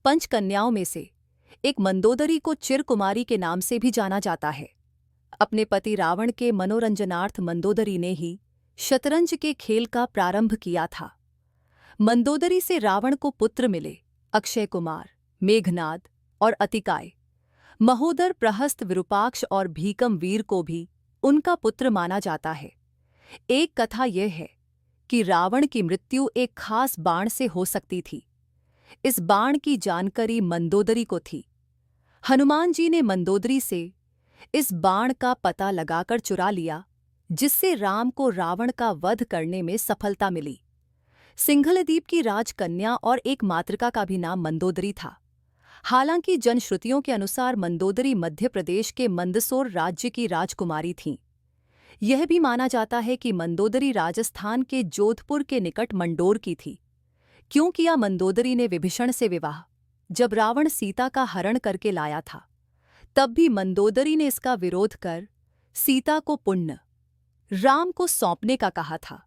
पंचकन्याओं में से एक मंदोदरी को चिरकुमारी के नाम से भी जाना जाता है। अपने पति रावण के मनोरंजनार्थ मंदोदरी ने ही शतरंज के खेल का प्रारंभ किया था। मंदोदरी से रावण को पुत्र मिले अक्षय कुमार, मेघनाद और अतिकाय। महोदर, प्रहस्त, विरूपाक्ष और भीकम वीर को भी उनका पुत्र माना जाता है। एक कथा यह है कि रावण की मृत्यु एक खास बाण से हो सकती थी। इस बाण की जानकारी मंदोदरी को थी। हनुमान जी ने मंदोदरी से इस बाण का पता लगाकर चुरा लिया, जिससे राम को रावण का वध करने में सफलता मिली। सिंघलद्वीप की राजकन्या और एक मातृका का भी नाम मंदोदरी था। हालांकि जनश्रुतियों के अनुसार मंदोदरी मध्य प्रदेश के मंदसौर राज्य की राजकुमारी थीं। यह भी माना जाता है कि मंदोदरी राजस्थान के जोधपुर के निकट मंडोर की थी। क्यों किया मंदोदरी ने विभीषण से विवाह? जब रावण सीता का हरण करके लाया था, तब भी मंदोदरी ने इसका विरोध कर सीता को पुण्य राम को सौंपने का कहा था।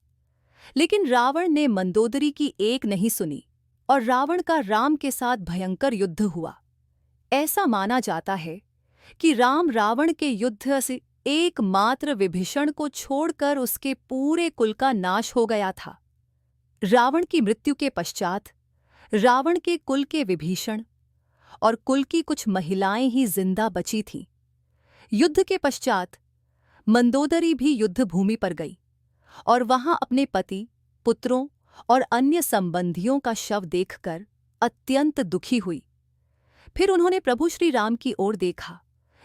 लेकिन रावण ने मंदोदरी की एक नहीं सुनी और रावण का राम के साथ भयंकर युद्ध हुआ। ऐसा माना जाता है कि राम रावण के युद्ध से एकमात्र विभीषण को छोड़कर उसके पूरे कुल का नाश हो गया था। रावण की मृत्यु के पश्चात रावण के कुल के विभीषण और कुल की कुछ महिलाएं ही जिंदा बची थीं। युद्ध के पश्चात मंदोदरी भी युद्ध भूमि पर गई और वहां अपने पति, पुत्रों और अन्य संबंधियों का शव देखकर अत्यंत दुखी हुई। फिर उन्होंने प्रभु श्री राम की ओर देखा,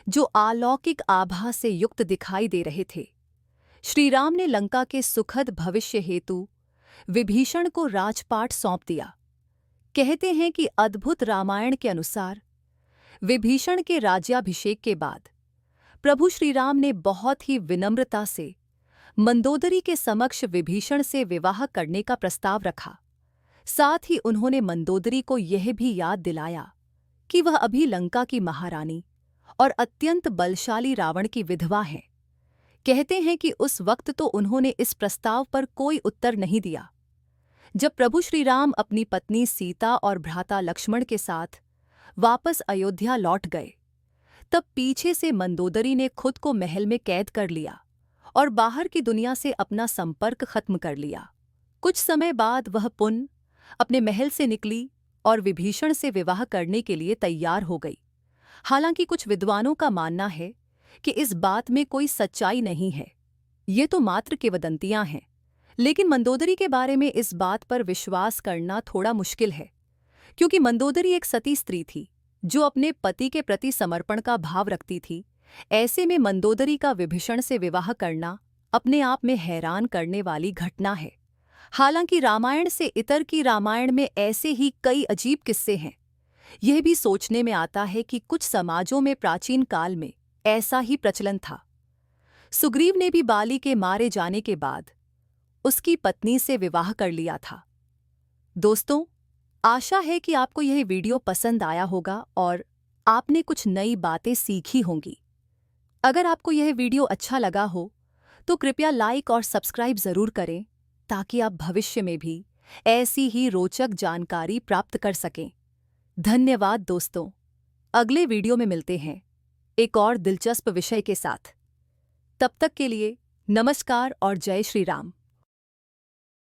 जो अलौकिक आभा से युक्त दिखाई दे रहे थे। श्री राम ने लंका के सुखद भविष्य हेतु विभीषण को राजपाट सौंप दिया। कहते हैं कि अद्भुत रामायण के अनुसार विभीषण के राज्याभिषेक के बाद प्रभु श्री राम ने बहुत ही विनम्रता से मंदोदरी के समक्ष विभीषण से विवाह करने का प्रस्ताव रखा। साथ ही उन्होंने मंदोदरी को यह भी याद दिलाया कि वह अभी लंका की महारानी और अत्यंत बलशाली रावण की विधवा है। कहते हैं कि उस वक्त तो उन्होंने इस प्रस्ताव पर कोई उत्तर नहीं दिया। जब प्रभु श्री राम अपनी पत्नी सीता और भ्राता लक्ष्मण के साथ वापस अयोध्या लौट गए, तब पीछे से मंदोदरी ने खुद को महल में कैद कर लिया और बाहर की दुनिया से अपना संपर्क खत्म कर लिया। कुछ समय बाद वह पुनः अपने महल से निकली और विभीषण से विवाह करने के लिए तैयार हो गई। हालांकि कुछ विद्वानों का मानना है कि इस बात में कोई सच्चाई नहीं है, ये तो मात्र किंवदंतियां हैं। लेकिन मंदोदरी के बारे में इस बात पर विश्वास करना थोड़ा मुश्किल है, क्योंकि मंदोदरी एक सती स्त्री थी जो अपने पति के प्रति समर्पण का भाव रखती थी। ऐसे में मंदोदरी का विभीषण से विवाह करना अपने आप में हैरान करने वाली घटना है। हालांकि रामायण से इतर की रामायण में ऐसे ही कई अजीब किस्से हैं। यह भी सोचने में आता है कि कुछ समाजों में प्राचीन काल में ऐसा ही प्रचलन था। सुग्रीव ने भी बाली के मारे जाने के बाद उसकी पत्नी से विवाह कर लिया था। दोस्तों, आशा है कि आपको यह वीडियो पसंद आया होगा और आपने कुछ नई बातें सीखी होंगी। अगर आपको यह वीडियो अच्छा लगा हो तो कृपया लाइक और सब्सक्राइब ज़रूर करें, ताकि आप भविष्य में भी ऐसी ही रोचक जानकारी प्राप्त कर सकें। धन्यवाद दोस्तों। अगले वीडियो में मिलते हैं एक और दिलचस्प विषय के साथ। तब तक के लिए नमस्कार और जय श्री राम।